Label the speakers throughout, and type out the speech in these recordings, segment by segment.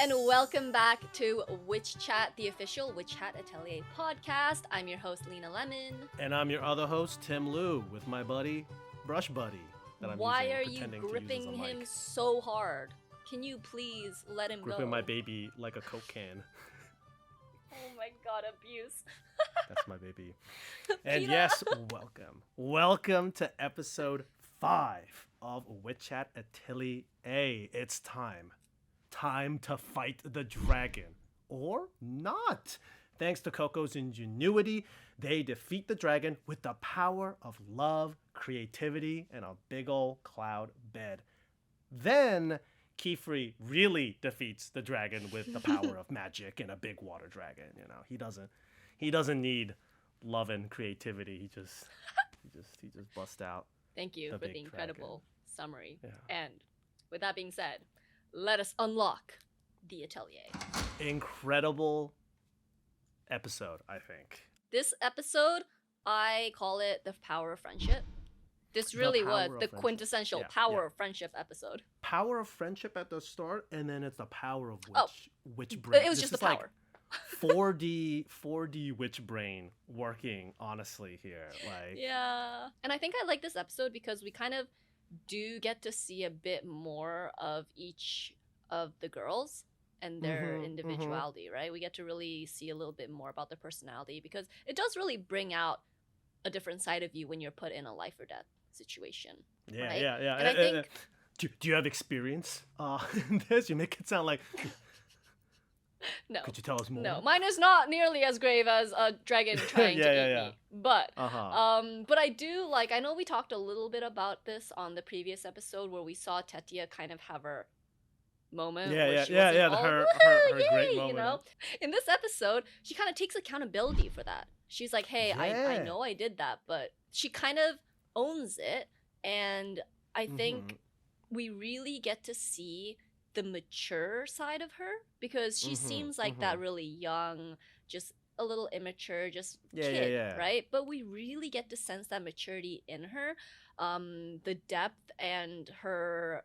Speaker 1: and welcome back to Witch Chat, the official Witch Chat Atelier podcast. I'm your host, Lena Lemon.
Speaker 2: And I'm your other host, Tim Liu, with my buddy, Brush Buddy.
Speaker 1: Why are you gripping him so hard? Can you please let him go?
Speaker 2: Gripping my baby like a Coke can.
Speaker 1: Oh my god, abuse.
Speaker 2: That's my baby. And yes, welcome. Welcome to episode 5 of Witch Chat Atelier. It's time. Time to fight the dragon. Or not. Thanks to Koko's ingenuity, they defeat the dragon with the power of love, creativity, and a big ol' cloud bed. Then Kefrey really defeats the dragon with the power of magic and a big water dragon. You know, he doesn't need love and creativity. He just busts out.
Speaker 1: Thank you for the incredible summary.
Speaker 2: Yeah.
Speaker 1: And with that being said, let us unlock the Atelier.
Speaker 2: Incredible episode, I think.
Speaker 1: This episode, I call it the power of friendship. This really was the quintessential power of friendship episode.
Speaker 2: Power of friendship at the start, and then it's the power of witch brain.
Speaker 1: It was just the power.
Speaker 2: Like 4D witch brain working honestly here. Like,
Speaker 1: yeah. And I think I like this episode because we kind of do get to see a bit more of each of the girls and their individuality, right? We get to really see a little bit more about their personality because it does really bring out a different side of you when you're put in a life or death situation.
Speaker 2: Yeah,
Speaker 1: right?
Speaker 2: yeah.
Speaker 1: And I think...
Speaker 2: Do you have experience in this? You make it sound like...
Speaker 1: No.
Speaker 2: Could you tell us more?
Speaker 1: No, mine is not nearly as grave as a dragon trying to eat me. But, but I do like. I know we talked a little bit about this on the previous episode where we saw Tetia kind of have her moment. Her
Speaker 2: great moment.
Speaker 1: You know, in this episode, she kind of takes accountability for that. She's like, "Hey, I know I did that," but she kind of owns it, and I think we really get to see the mature side of her because she seems like that really young, just a little immature, just kid, right? But we really get to sense that maturity in her, the depth and her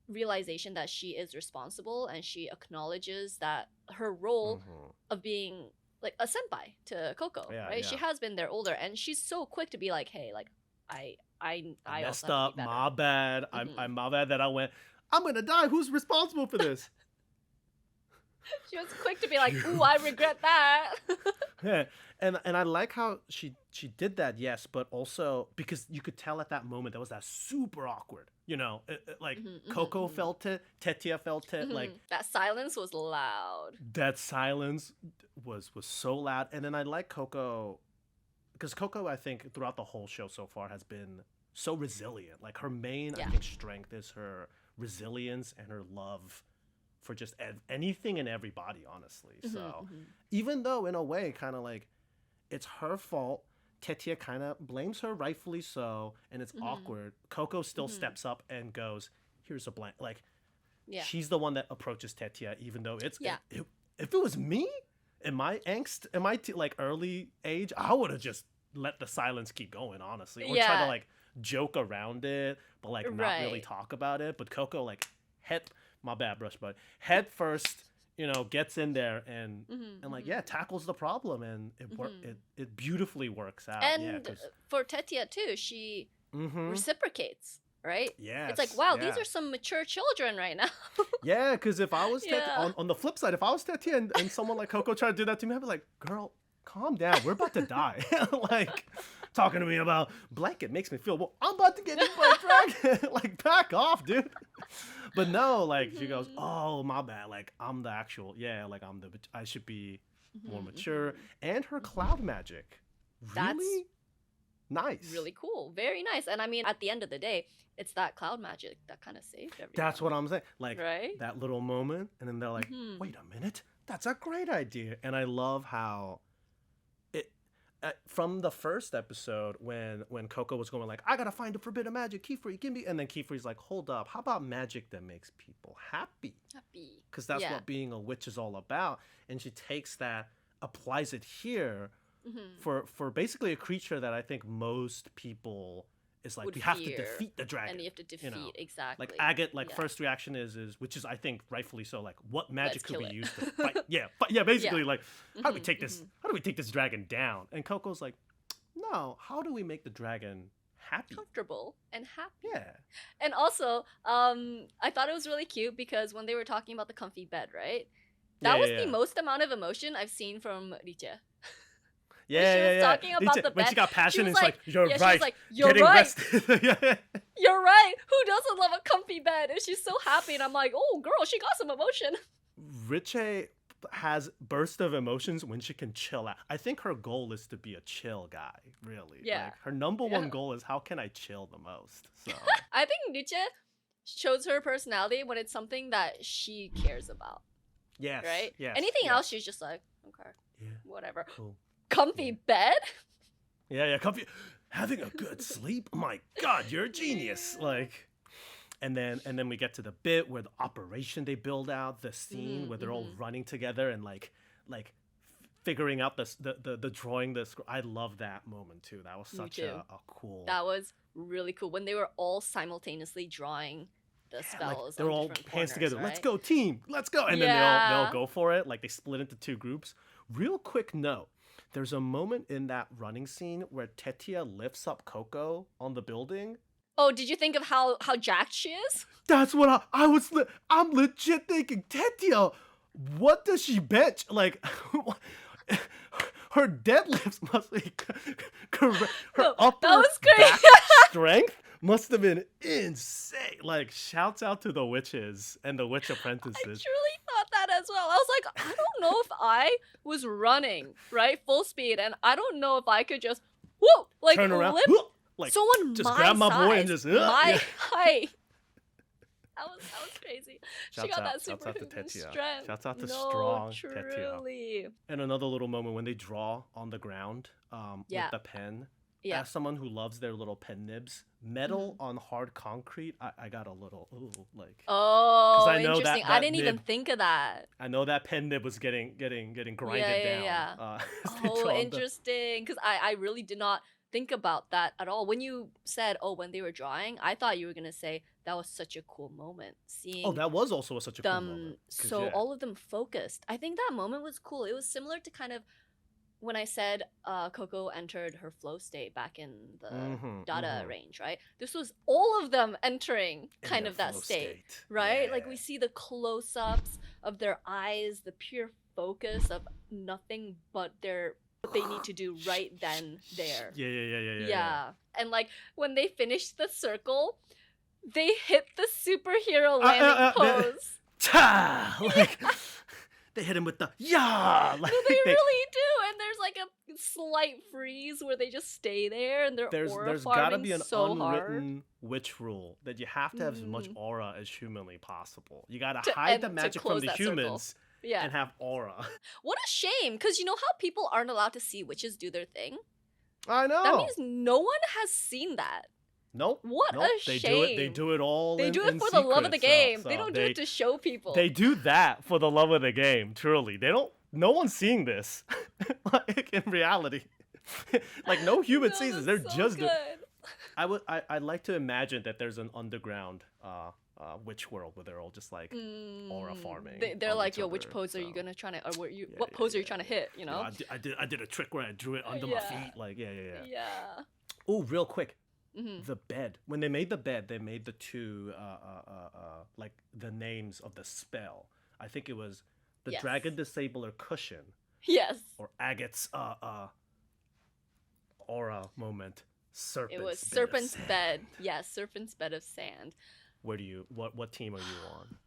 Speaker 1: realization that she is responsible and she acknowledges that her role of being like a senpai to Koko, right? Yeah. She has been there older and she's so quick to be like, hey, like I
Speaker 2: messed up, my bad. I'm my bad that I went, I'm gonna die. Who's responsible for this?
Speaker 1: She was quick to be like, ooh, I regret that.
Speaker 2: Yeah, and I like how she did that, yes, but also because you could tell at that moment that was that super awkward, you know, Koko felt it, Tetia felt it, like
Speaker 1: that silence was loud.
Speaker 2: That silence was so loud, and then I like Koko because Koko, I think, throughout the whole show so far has been so resilient. Like her main, I think, strength is her resilience and her love for just anything and everybody, honestly. So even though in a way kind of like it's her fault, Tetia kind of blames her, rightfully so, and it's awkward, Koko still steps up and goes, here's a blank, like she's the one that approaches Tetia, even though it's if it was me in my angst in my like early age, I would have just let the silence keep going, honestly, or try to like joke around it, but like not really talk about it. But Koko like head first, you know, gets in there and like tackles the problem, and it beautifully works out.
Speaker 1: And for Tetia too, she reciprocates, right?
Speaker 2: Yeah,
Speaker 1: it's like, wow, these are some mature children right now.
Speaker 2: Yeah, because if I was on the flip side, if I was Tetia and someone like Koko tried to do that to me, I'd be like, girl, calm down, we're about to die. Like talking to me about blanket makes me feel, well, I'm about to get eaten by a dragon. Like, back off, dude. But no, like she goes, oh, my bad, like I'm the actual, like I should be more mature. And her cloud magic, really nice,
Speaker 1: really cool, very nice. And I mean, at the end of the day, it's that cloud magic that kind of saved everyone.
Speaker 2: That's what I'm saying, like that little moment, and then they're like, wait a minute, that's a great idea. And I love how from the first episode when Koko was going like, I gotta find the forbidden magic, Kefrey, give me, and then Kefrey's like, hold up, how about magic that makes people happy? Because that's what being a witch is all about. And she takes that, applies it here for basically a creature that I think most people is like
Speaker 1: would
Speaker 2: we have to
Speaker 1: fear,
Speaker 2: defeat the dragon.
Speaker 1: and you have to defeat exactly.
Speaker 2: Like Agate, like first reaction is which is I think rightfully so. Like what magic could we use to fight? Basically like how do we take this? How do we take this dragon down? And Coco's like, no, how do we make the dragon happy,
Speaker 1: comfortable, and happy?
Speaker 2: Yeah.
Speaker 1: And also, I thought it was really cute because when they were talking about the comfy bed, right? That was the most amount of emotion I've seen from Riche.
Speaker 2: Yeah,
Speaker 1: talking about the bed.
Speaker 2: When she got passionate, it's like, you're right.
Speaker 1: She was like, you're right. You're right. Who doesn't love a comfy bed? And she's so happy. And I'm like, oh, girl, she got some emotion.
Speaker 2: Riche has bursts of emotions when she can chill out. I think her goal is to be a chill guy, really.
Speaker 1: Yeah.
Speaker 2: Like, her number one goal is how can I chill the most? So
Speaker 1: I think Riche shows her personality when it's something that she cares about.
Speaker 2: Yes.
Speaker 1: Right?
Speaker 2: Yes.
Speaker 1: Anything else, she's just like, okay, whatever.
Speaker 2: Cool.
Speaker 1: Comfy bed?
Speaker 2: Yeah, comfy. Having a good sleep? My God, you're a genius. Like, and then we get to the bit where the operation they build out, the scene where they're all running together and like figuring out the drawing. I love that moment too. That was such a cool.
Speaker 1: That was really cool when they were all simultaneously drawing the spells.
Speaker 2: Like, they're all hands together.
Speaker 1: Right?
Speaker 2: Let's go, team. Let's go. And then they all go for it. Like they split into two groups. Real quick note. There's a moment in that running scene where Tetia lifts up Koko on the building.
Speaker 1: Oh, did you think of how jacked she is?
Speaker 2: That's what I'm legit thinking. Tetia, what does she bench? Like, her deadlifts must be her upper back strength must have been insane. Like, shouts out to the witches and the witch apprentices.
Speaker 1: I truly thought that as well. I was like, I don't know if I was running, right, full speed, and I don't know if I could just, whoa, like,
Speaker 2: turn around, like,
Speaker 1: someone
Speaker 2: just
Speaker 1: my
Speaker 2: grab my
Speaker 1: size,
Speaker 2: boy and just,
Speaker 1: my height. That was crazy.
Speaker 2: Shouts
Speaker 1: she got
Speaker 2: out,
Speaker 1: that superhuman strength.
Speaker 2: Shouts out to strong
Speaker 1: truly.
Speaker 2: Tetia. And another little moment when they draw on the ground with the pen. Yeah. As someone who loves their little pen nibs, metal on hard concrete, I got a little like.
Speaker 1: Oh,
Speaker 2: I know
Speaker 1: interesting.
Speaker 2: that
Speaker 1: I didn't
Speaker 2: nib,
Speaker 1: even think of that.
Speaker 2: I know that pen nib was getting grinded down.
Speaker 1: Yeah. Oh, interesting. Because I really did not think about that at all. When you said, oh, when they were drawing, I thought you were gonna say that was such a cool moment. Seeing.
Speaker 2: Oh, that was also such a cool moment.
Speaker 1: So all of them focused. I think that moment was cool. It was similar to kind of when I said Koko entered her flow state back in the data range, right? This was all of them entering kind of that state, right? Like we see the close-ups of their eyes, the pure focus of nothing but what they need to do right then there. Yeah. And like when they finished the circle, they hit the superhero landing pose.
Speaker 2: Like, they hit him with the like,
Speaker 1: no, they really do, and there's like a slight freeze where they just stay there, and there's
Speaker 2: gotta be an
Speaker 1: so
Speaker 2: unwritten witch rule that you have to have as much aura as humanly possible. You gotta hide the magic from the humans and have aura.
Speaker 1: What a shame, because you know how people aren't allowed to see witches do their thing?
Speaker 2: I know.
Speaker 1: That means no one has seen that.
Speaker 2: Nope.
Speaker 1: What a shame.
Speaker 2: They do it all
Speaker 1: They
Speaker 2: in,
Speaker 1: do it
Speaker 2: in
Speaker 1: for
Speaker 2: secret,
Speaker 1: the love of the game.
Speaker 2: So
Speaker 1: they don't do it to show people.
Speaker 2: They do that for the love of the game, truly. No one's seeing this. Like, in reality. Like, no human sees this. They're
Speaker 1: so
Speaker 2: just
Speaker 1: good.
Speaker 2: I'd like to imagine that there's an underground witch world where they're all just like aura farming.
Speaker 1: They're like, yo, which pose are you gonna try to, or what pose are you trying to hit? You know?
Speaker 2: I did a trick where I drew it under my feet. Like,
Speaker 1: yeah.
Speaker 2: Oh, real quick. The bed. When they made the bed, they made the two like the names of the spell. I think it was the Dragon Disabler Cushion.
Speaker 1: Yes.
Speaker 2: Or Agate's aura moment. Serpent's
Speaker 1: It was
Speaker 2: bed
Speaker 1: Serpent's bed. Yes, Serpent's bed of sand.
Speaker 2: What team are you on?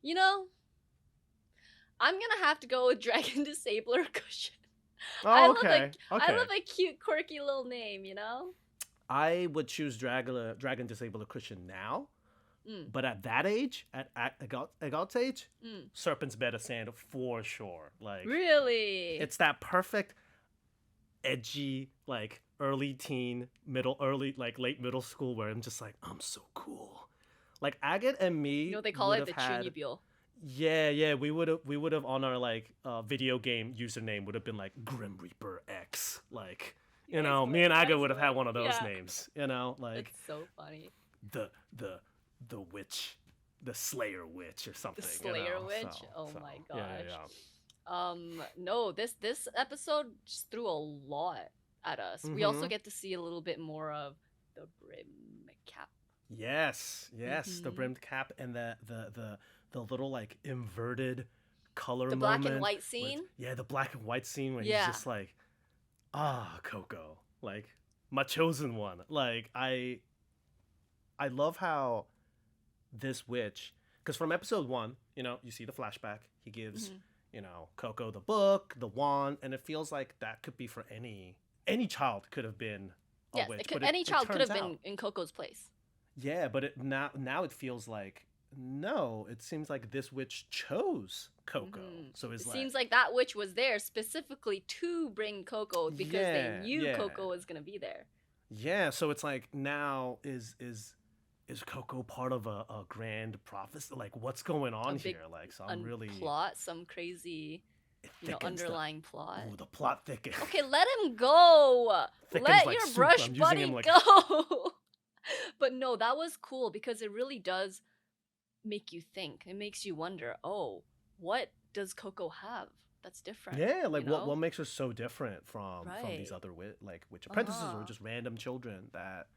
Speaker 1: You know, I'm gonna have to go with Dragon Disabler Cushion.
Speaker 2: Oh,
Speaker 1: I love a cute, quirky little name, you know?
Speaker 2: I would choose Dragon Disabler Cushion now, but at that age, at Agate's age, Serpent's Bed of Sand for sure. Like,
Speaker 1: really?
Speaker 2: It's that perfect, edgy, like, early teen, late middle school where I'm just like, I'm so cool. Like, Agate and me,
Speaker 1: you know, they call it the Chunibyo.
Speaker 2: Yeah, we would have on our like video game username would have been like Grim Reaper X, like You know, me and Aga would have had one of those names. You know, like
Speaker 1: it's so funny.
Speaker 2: The witch, the Slayer witch or something.
Speaker 1: The Slayer witch. Oh my gosh.
Speaker 2: Yeah.
Speaker 1: No, this episode just threw a lot at us. We also get to see a little bit more of the Brimmed Cap.
Speaker 2: Yes, the Brimmed Cap and the little like inverted color.
Speaker 1: The black and white scene.
Speaker 2: The black and white scene where he's just like, Koko, like my chosen one. Like I love how this witch, because from episode 1, you know, you see the flashback. He gives, you know, Koko the book, the wand, and it feels like that could be for any child could have been a witch.
Speaker 1: Any child could have been in Koko's place.
Speaker 2: Yeah, but now it feels like no. It seems like this witch chose Koko. So it
Speaker 1: seems like that witch was there specifically to bring Koko because they knew Koko was gonna be there.
Speaker 2: Yeah, so it's like now is Koko part of a grand prophecy? Like what's going on here? Like some really
Speaker 1: plot, some crazy underlying plot.
Speaker 2: Ooh, the plot thickens.
Speaker 1: Okay, let him go. Let your brush buddy go. But no, that was cool because it really does make you think. It makes you wonder, what does Koko have that's different?
Speaker 2: Yeah, like what makes her so different from these other witch apprentices or just random children that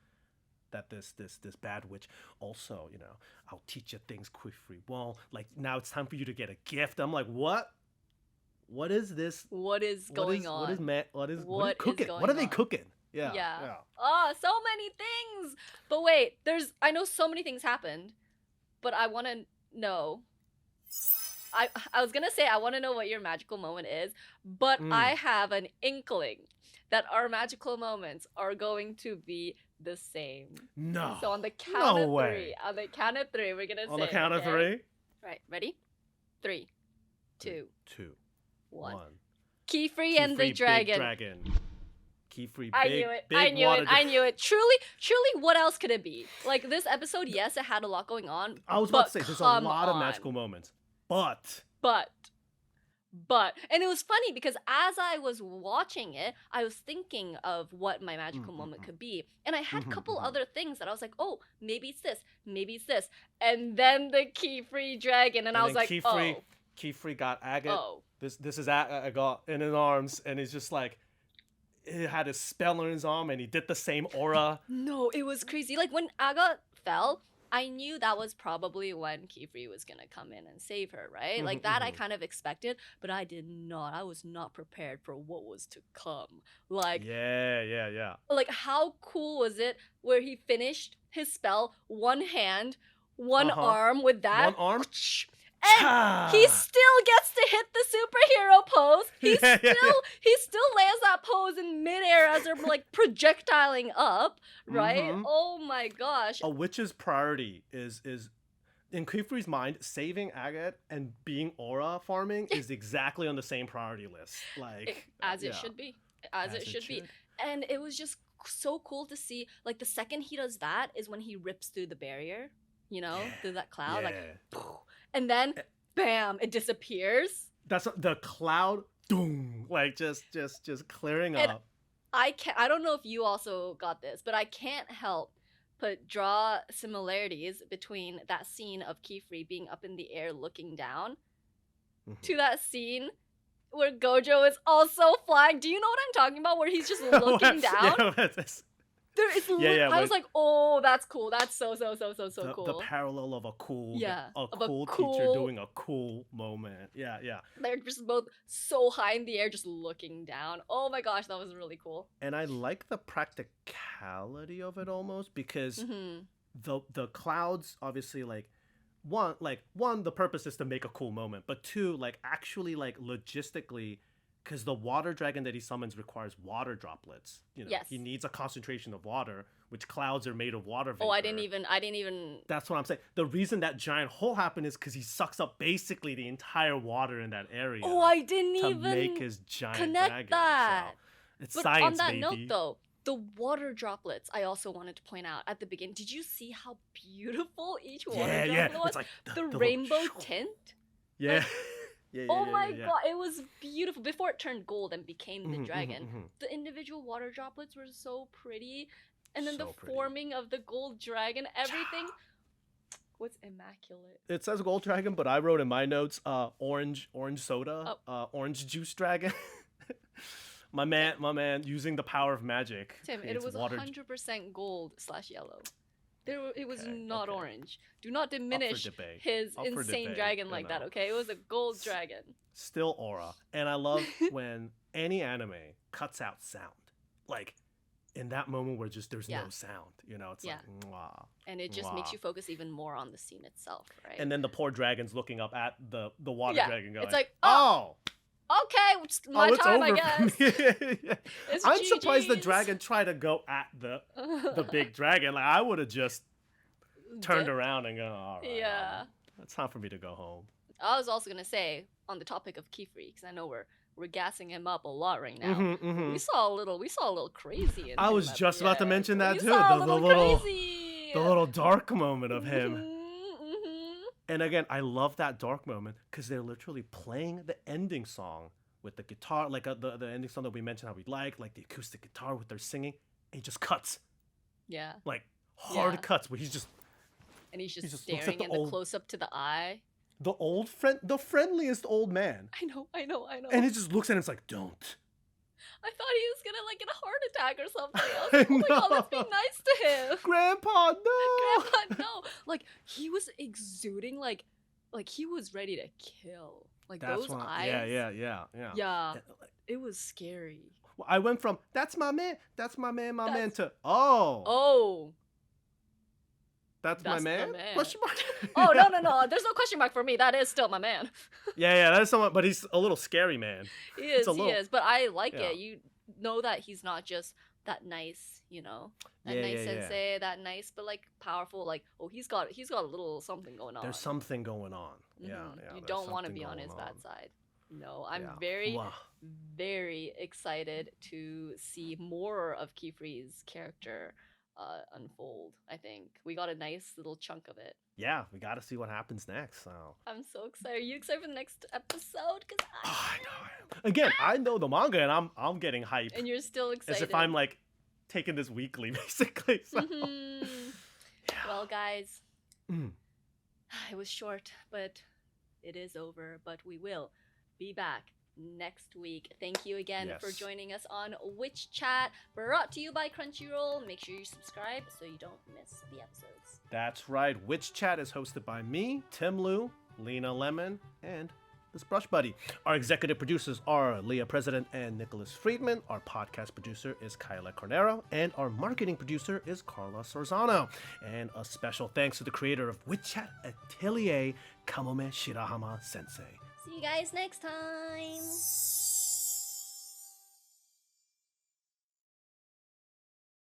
Speaker 2: this bad witch also, you know, I'll teach you things Kefrey. Well, like now it's time for you to get a gift. I'm like, what? What is this?
Speaker 1: What is going on?
Speaker 2: What is cooking? What are they cooking? Yeah.
Speaker 1: Oh, so many things. But wait, I know so many things happened, but I want to know. I was going to say I want to know what your magical moment is, but I have an inkling that our magical moments are going to be the same.
Speaker 2: No.
Speaker 1: So on the count of three. On the count of three, we're going to say.
Speaker 2: On the count of three?
Speaker 1: Right. Ready? 3, 2, 1.
Speaker 2: Kefrey
Speaker 1: and the dragon.
Speaker 2: Kefrey,
Speaker 1: I knew it. Truly, what else could it be? Like this episode, yes, it had a lot going on.
Speaker 2: I was about to say, there's a lot of magical moments. But,
Speaker 1: and it was funny because as I was watching it, I was thinking of what my magical moment could be. And I had a couple other things that I was like, maybe it's this. And then the Kefrey dragon, and I was like,
Speaker 2: Kefrey got Agate. This is Agate got in his arms, and he's just like, he had his spell in his arm, and he did the same aura.
Speaker 1: No, it was crazy. Like when Agate fell, I knew that was probably when Kefrey was gonna come in and save her, right? Like that I kind of expected, but I did not. I was not prepared for what was to come. Like
Speaker 2: yeah.
Speaker 1: Like how cool was it where he finished his spell, one hand, one arm with that.
Speaker 2: One arm?
Speaker 1: And he still gets to hit the superhero pose. He still lands that pose in midair as they're like projectiling up, right? Oh my gosh.
Speaker 2: A witch's priority is in Kefrey's mind, saving Agate and being aura farming is exactly on the same priority list. Like
Speaker 1: it should be. As it should be. And it was just so cool to see. Like the second he does that is when he rips through the barrier, you know, through that cloud, like. And then, bam! It disappears.
Speaker 2: That's the cloud, boom! Like just clearing up.
Speaker 1: I don't know if you also got this, but I can't help but draw similarities between that scene of Kefrey being up in the air looking down, to that scene where Gojo is also flying. Do you know what I'm talking about? Where he's just looking down. I was like, that's cool. That's so cool.
Speaker 2: The parallel of a cool teacher doing a cool moment. Yeah.
Speaker 1: They're just both so high in the air, just looking down. Oh my gosh, that was really cool.
Speaker 2: And I like the practicality of it almost because the clouds obviously one the purpose is to make a cool moment, but two actually logistically. Because the water dragon that he summons requires water droplets. You know, he needs a concentration of water, which clouds are made of water vapor.
Speaker 1: I didn't even.
Speaker 2: That's what I'm saying. The reason that giant hole happened is because he sucks up basically the entire water in that area.
Speaker 1: I didn't
Speaker 2: to
Speaker 1: even
Speaker 2: make his giant
Speaker 1: connect
Speaker 2: dragon.
Speaker 1: that.
Speaker 2: So it's
Speaker 1: but
Speaker 2: science,
Speaker 1: on that
Speaker 2: baby.
Speaker 1: note, though, the water droplets, I also wanted to point out at the beginning. Did you see how beautiful each water droplet was?
Speaker 2: It's like
Speaker 1: the rainbow tint.
Speaker 2: Yeah.
Speaker 1: Oh my god, it was beautiful. Before it turned gold and became the dragon, the individual water droplets were so pretty. And then the forming of the gold dragon, everything was immaculate.
Speaker 2: It says gold dragon, but I wrote in my notes, orange soda, orange juice dragon. my man using the power of magic.
Speaker 1: Tim, it was 100% gold/yellow. It was not orange. Do not diminish his insane dragon like that, okay? It was a gold dragon.
Speaker 2: Still aura. And I love when any anime cuts out sound. Like, in that moment where there's no sound, you know? It's like, mwah.
Speaker 1: And it just makes you focus even more on the scene itself, right?
Speaker 2: And then the poor dragon's looking up at the water dragon going,
Speaker 1: it's like, oh! Okay, it's my time, I guess.
Speaker 2: I'm surprised the dragon tried to go at the big dragon. Like, I would have just turned around and gone, all right.
Speaker 1: Yeah.
Speaker 2: It's time for me to go home.
Speaker 1: I was also going to say, on the topic of Kefrey, because I know we're gassing him up a lot right now. We saw a little crazy in
Speaker 2: I was just about to mention that too. The little dark moment of him. And again, I love that dark moment because they're literally playing the ending song with the guitar, like the ending song that we mentioned how we like the acoustic guitar with their singing. And he just cuts.
Speaker 1: Yeah.
Speaker 2: Like hard cuts where he's just
Speaker 1: staring in the close up to the eye.
Speaker 2: The friendliest old man.
Speaker 1: I know.
Speaker 2: And he just looks at him and it's like, don't.
Speaker 1: I thought he was gonna like get a heart attack or something. I was like, oh my god, let's be nice to him.
Speaker 2: Grandpa, no.
Speaker 1: Grandpa, no. Like he was exuding like he was ready to kill. Like those eyes. Yeah. It was scary.
Speaker 2: I went from that's my man, to That's my man? Question mark?
Speaker 1: Oh, no. There's no question mark for me. That is still my man.
Speaker 2: Yeah, that is someone, but he's a little scary man.
Speaker 1: He is. But I like it. You know that he's not just that nice, you know, that nice sensei, that nice, but like powerful. Like, oh, he's got a little something going on.
Speaker 2: There's something going on. Yeah.
Speaker 1: You don't want to be on his bad side. No, I'm very, very excited to see more of Kefrey's character unfold. I think we got a nice little chunk of it.
Speaker 2: Yeah, we got to see what happens next. So
Speaker 1: I'm so excited. Are you excited for the next episode? Because
Speaker 2: I know. Again, I know the manga, and I'm getting hyped.
Speaker 1: And you're still excited.
Speaker 2: As if I'm like taking this weekly, basically. So.
Speaker 1: Well, guys, it was short, but it is over. But we will be back next week. Thank you again for joining us on Witch Chat, brought to you by Crunchyroll. Make sure you subscribe so you don't miss the episodes.
Speaker 2: That's right. Witch Chat is hosted by me, Tim Liu, Lena Lemon, and this brush buddy. Our executive producers are Leah President and Nicholas Friedman. Our podcast producer is Kyla Cornero, and our marketing producer is Carla Sorzano. And a special thanks to the creator of Witch Chat Atelier, Kamome Shirahama Sensei.
Speaker 1: See you guys next time.